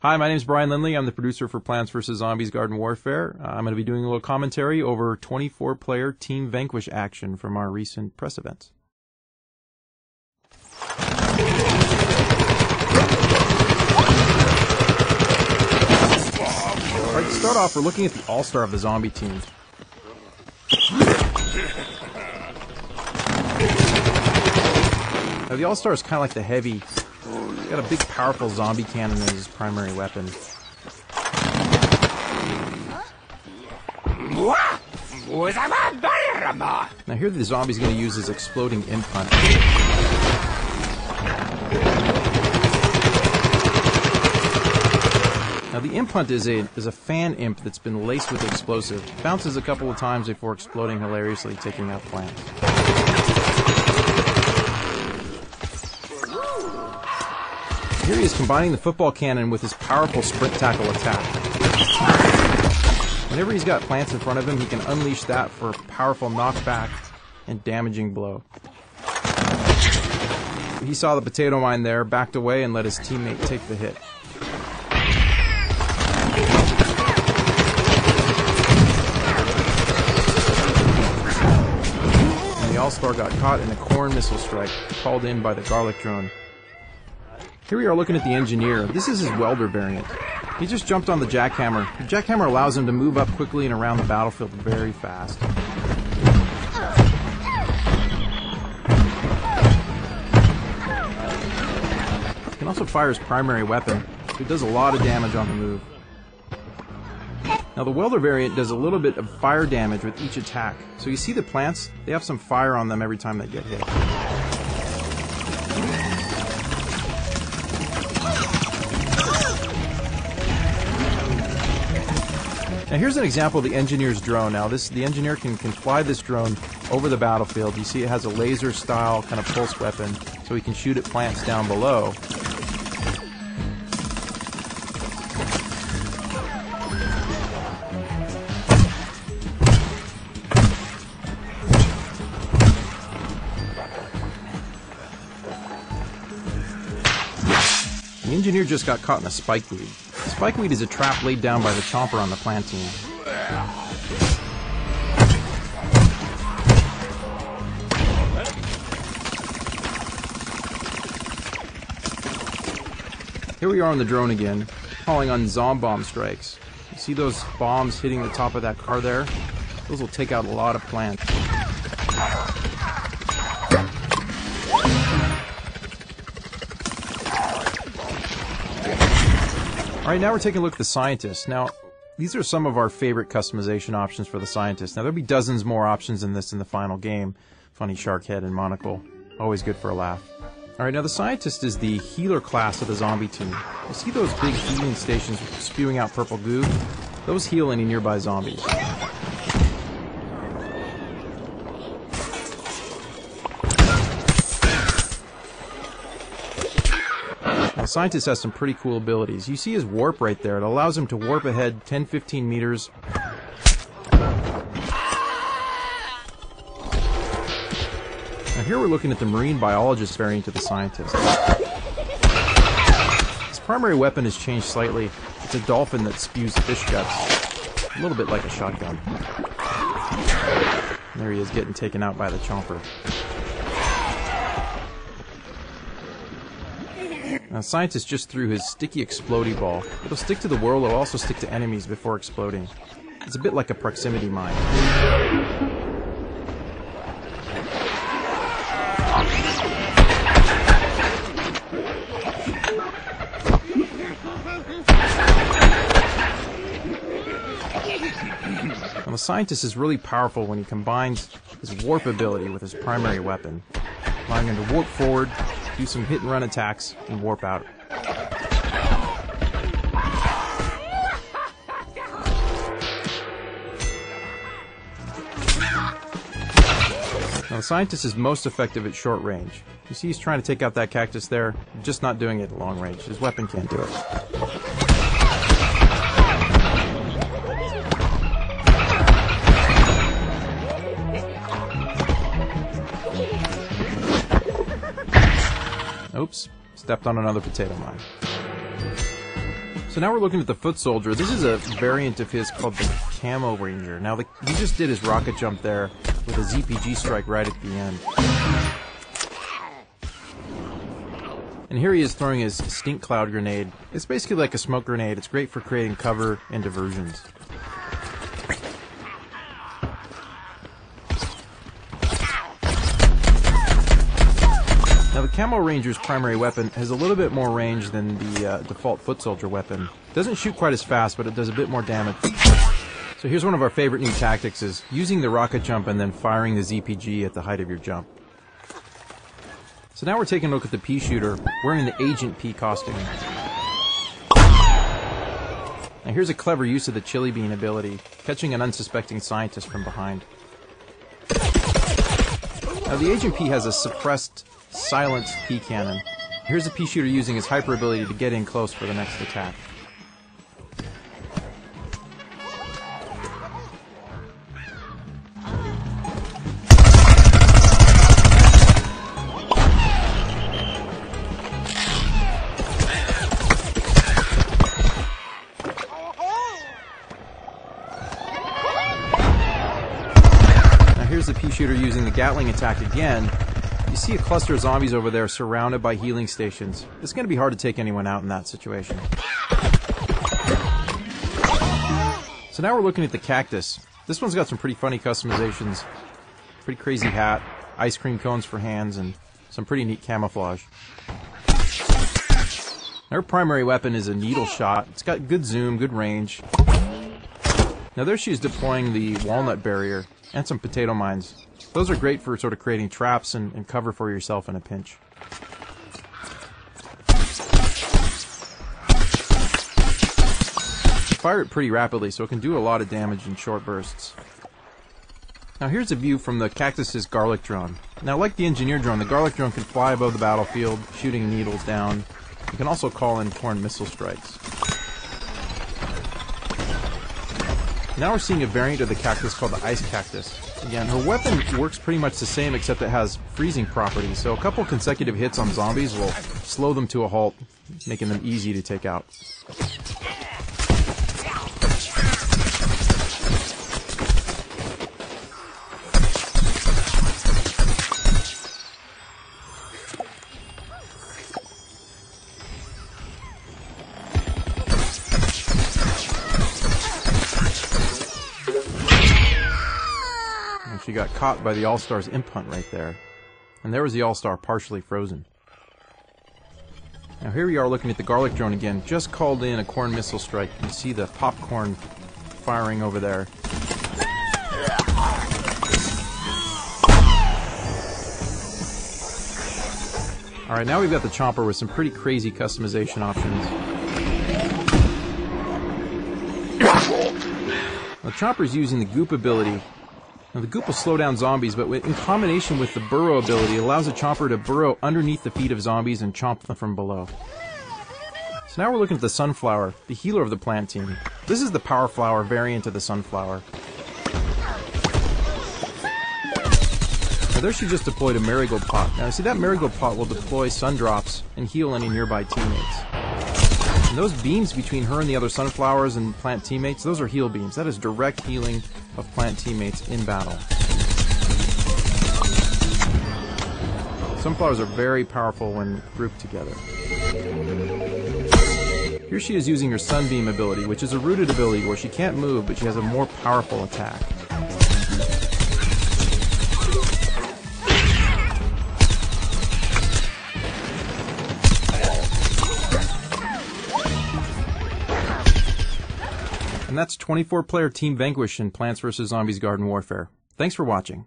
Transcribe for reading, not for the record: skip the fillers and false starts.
Hi, my name is Brian Lindley. I'm the producer for Plants vs. Zombies Garden Warfare. I'm going to be doing a little commentary over 24-player Team Vanquish action from our recent press events. Alright, to start off, we're looking at the all-star of the zombie team. Now, the all-star is kind of like the heavy. He's got a big, powerful zombie cannon as his primary weapon. Now here the zombie's going to use his exploding imp hunt. Now the imp hunt is a fan imp that's been laced with explosive. Bounces a couple of times before exploding hilariously, taking out plants. Here he is combining the football cannon with his powerful sprint tackle attack. Whenever he's got plants in front of him, he can unleash that for a powerful knockback and damaging blow. He saw the potato mine there, backed away, and let his teammate take the hit. And the All-Star got caught in a corn missile strike, called in by the garlic drone. Here we are looking at the engineer. This is his welder variant. He just jumped on the jackhammer. The jackhammer allows him to move up quickly and around the battlefield very fast. He can also fire his primary weapon, so he does a lot of damage on the move. Now the welder variant does a little bit of fire damage with each attack. So you see the plants, they have some fire on them every time they get hit. Now here's an example of the engineer's drone. Now the engineer can fly this drone over the battlefield. You see it has a laser style kind of pulse weapon, so he can shoot at plants down below. The engineer just got caught in a spikeweed. Spikeweed is a trap laid down by the chomper on the plant team. Here we are on the drone again, calling on bomb strikes. You see those bombs hitting the top of that car there? Those will take out a lot of plants. Alright, now we're taking a look at the scientist. Now, these are some of our favorite customization options for the scientist. Now, there'll be dozens more options than this in the final game. Funny shark head and monocle. Always good for a laugh. Alright, now the scientist is the healer class of the zombie team. You see those big healing stations spewing out purple goo? Those heal any nearby zombies. The scientist has some pretty cool abilities. You see his warp right there. It allows him to warp ahead 10-15 meters. Now here we're looking at the marine biologist variant of the scientist. His primary weapon has changed slightly. It's a dolphin that spews fish guts. A little bit like a shotgun. And there he is getting taken out by the chomper. Now, scientist just threw his sticky explodey ball. It'll stick to the world, it'll also stick to enemies before exploding. It's a bit like a proximity mine. Now, the scientist is really powerful when he combines his warp ability with his primary weapon, allowing him to warp forward, do some hit and run attacks, and warp out. Now the scientist is most effective at short range. You see he's trying to take out that cactus there, just not doing it at long range. His weapon can't do it. Oops, stepped on another potato mine. So now we're looking at the Foot Soldier. This is a variant of his called the Camo Ranger. Now he just did his rocket jump there with a ZPG strike right at the end. And here he is throwing his Stink Cloud grenade. It's basically like a smoke grenade. It's great for creating cover and diversions. Now the Camo Ranger's primary weapon has a little bit more range than the default Foot Soldier weapon. It doesn't shoot quite as fast, but it does a bit more damage. So here's one of our favorite new tactics, is using the rocket jump and then firing the ZPG at the height of your jump. So now we're taking a look at the pea shooter wearing the Agent P costume. Now here's a clever use of the chili bean ability, catching an unsuspecting scientist from behind. Now the Agent P has a suppressed, silenced pea cannon. Here's the pea shooter using his hyper ability to get in close for the next attack. Here's the pea shooter using the Gatling attack again. You see a cluster of zombies over there surrounded by healing stations. It's going to be hard to take anyone out in that situation. So now we're looking at the Cactus. This one's got some pretty funny customizations. Pretty crazy hat, ice cream cones for hands, and some pretty neat camouflage. Her primary weapon is a needle shot. It's got good zoom, good range. Now there she is deploying the walnut barrier and some potato mines. Those are great for sort of creating traps and cover for yourself in a pinch. Fire it pretty rapidly so it can do a lot of damage in short bursts. Now here's a view from the Cactus's garlic drone. Now like the engineer drone, the garlic drone can fly above the battlefield, shooting needles down. You can also call in corn missile strikes. Now we're seeing a variant of the Cactus called the Ice Cactus. Again, her weapon works pretty much the same except it has freezing properties, so a couple consecutive hits on zombies will slow them to a halt, making them easy to take out. She got caught by the All-Star's imp hunt right there. And there was the All-Star partially frozen. Now here we are looking at the garlic drone again. Just called in a corn missile strike. You can see the popcorn firing over there. Alright, now we've got the Chomper with some pretty crazy customization options. The Chomper's using the Goop ability. Now the Goop will slow down zombies, but in combination with the Burrow ability, it allows the Chomper to burrow underneath the feet of zombies and chomp them from below. So now we're looking at the Sunflower, the healer of the plant team. This is the Power Flower variant of the Sunflower. Now there she just deployed a Marigold Pot. Now see, that Marigold Pot will deploy Sun Drops and heal any nearby teammates. And those beams between her and the other Sunflowers and plant teammates, those are heal beams. That is direct healing of plant teammates in battle. Sunflowers are very powerful when grouped together. Here she is using her Sunbeam ability, which is a rooted ability where she can't move, but she has a more powerful attack. And that's 24-player Team Vanquish in Plants vs. Zombies Garden Warfare. Thanks for watching.